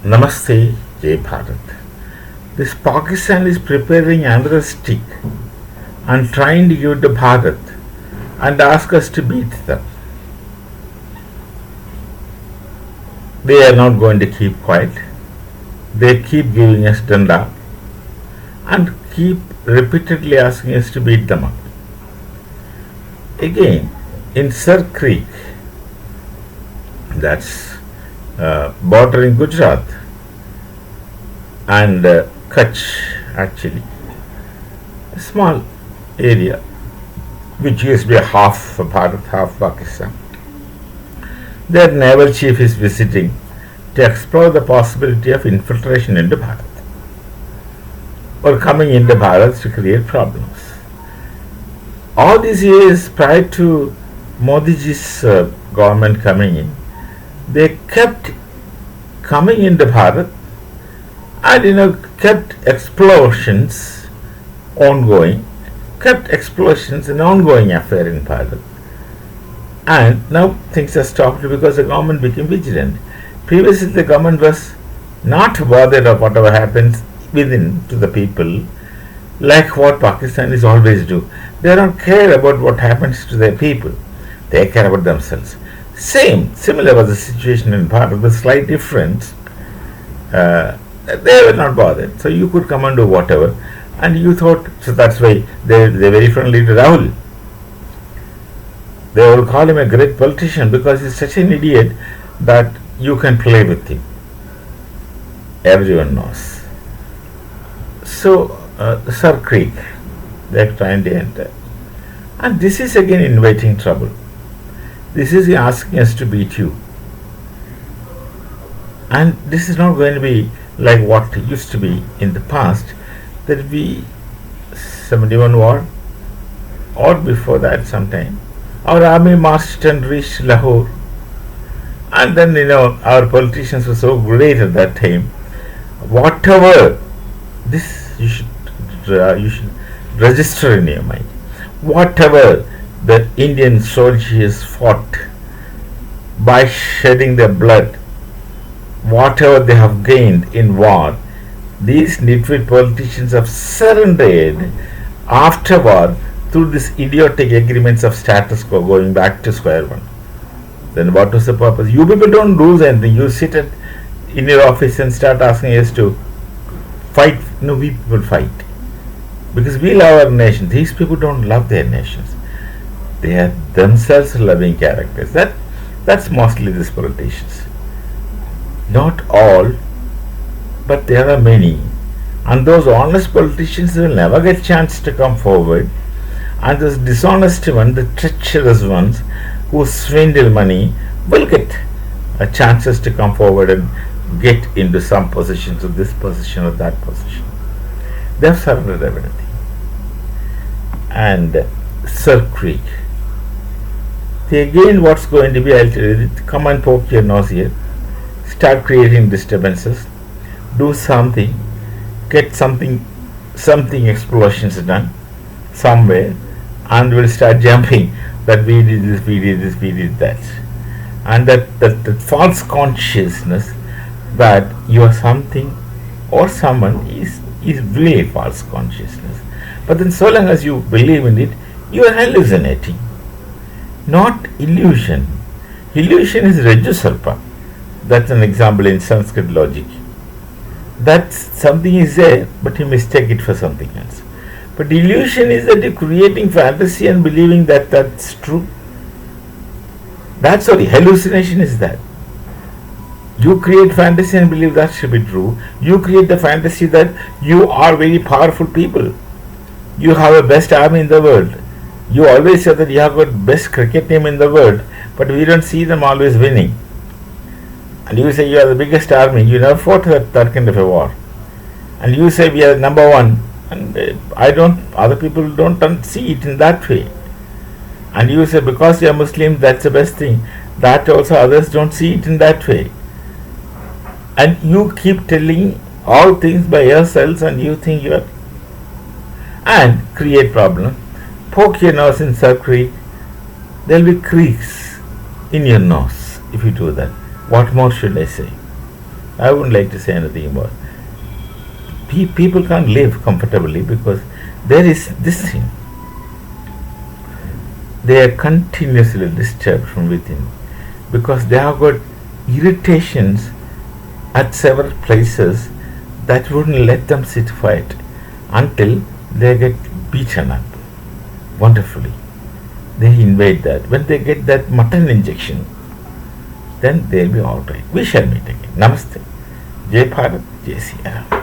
Namaste, Jai Bharat. This Pakistan is preparing another stick and trying to give it to Bharat and ask us to beat them. They are not going to keep quiet. They keep giving us danda and keep repeatedly asking us to beat them up. Again, in Sir Creek, that's bordering Gujarat and Kutch, actually, a small area which used to be half Bharat, half Pakistan. Their naval chief is visiting to explore the possibility of infiltration into Bharat or coming into Bharat to create problems. All these years prior to Modiji's government coming in, they kept coming into Bharat and kept explosions ongoing, kept explosions an ongoing affair in Bharat. And now things have stopped because the government became vigilant. Previously the government was not bothered of whatever happens within to the people, like what Pakistanis always do. They don't care about what happens to their people. They care about themselves. Similar was the situation in Bharat, with slight difference. They were not bothered. So you could come and do whatever. And you thought, so that's why they're very friendly to Rahul. They will call him a great politician because he's such an idiot that you can play with him. Everyone knows. So, Sir Creek, they're trying to enter. And this is again inviting trouble. This is asking us to beat you. And this is not going to be like what used to be in the past, that we 71 war or before that sometime. Our army marched and reached Lahore, and then our politicians were so great at that time. Whatever this you should register in your mind. Whatever the Indian soldiers fought by shedding their blood, whatever they have gained in war, these nitwit politicians have surrendered after war through these idiotic agreements of status quo, going back to square one. Then what was the purpose? You people don't lose anything. You sit in your office and start asking us to fight. No, we people fight. Because we love our nation. These people don't love their nations. They are themselves loving characters. That's mostly these politicians. Not all, but there are many. And those honest politicians will never get a chance to come forward. And those dishonest ones, the treacherous ones who swindle money, will get chances to come forward and get into some position, to this position or that position. They have surrendered everything. And Sir Creek. Again, what's going to be, I'll tell you, come and poke your nose here, start creating disturbances, do something, get something explosions done somewhere, and we'll start jumping that we did this, we did this, we did that. And that false consciousness that you are something or someone is really false consciousness. But then so long as you believe in it, you are hallucinating. Not illusion. Illusion is Rajusarpa. That's an example in Sanskrit logic. That something is there, but you mistake it for something else. But illusion is that you're creating fantasy and believing that that's true. Hallucination is that. You create fantasy and believe that should be true. You create the fantasy that you are very powerful people. You have the best army in the world. You always say that you have got best cricket team in the world, but we don't see them always winning. And you say you are the biggest army. You never fought that kind of a war. And you say we are number one. And other people don't see it in that way. And you say because you are Muslim, that's the best thing. That also others don't see it in that way. And you keep telling all things by yourselves and you think you are. And create problem. Poke your nose in Sir Creek. There will be creeks in your nose if you do that. What more should I say? I wouldn't like to say anything more. People can't live comfortably because there is this thing. They are continuously disturbed from within because they have got irritations at several places that wouldn't let them sit quiet until they get beaten up wonderfully. They invade that. When they get that mutton injection, then they'll be alright. We shall meet again. Namaste. Jai Bharat, Jai Siya Ram.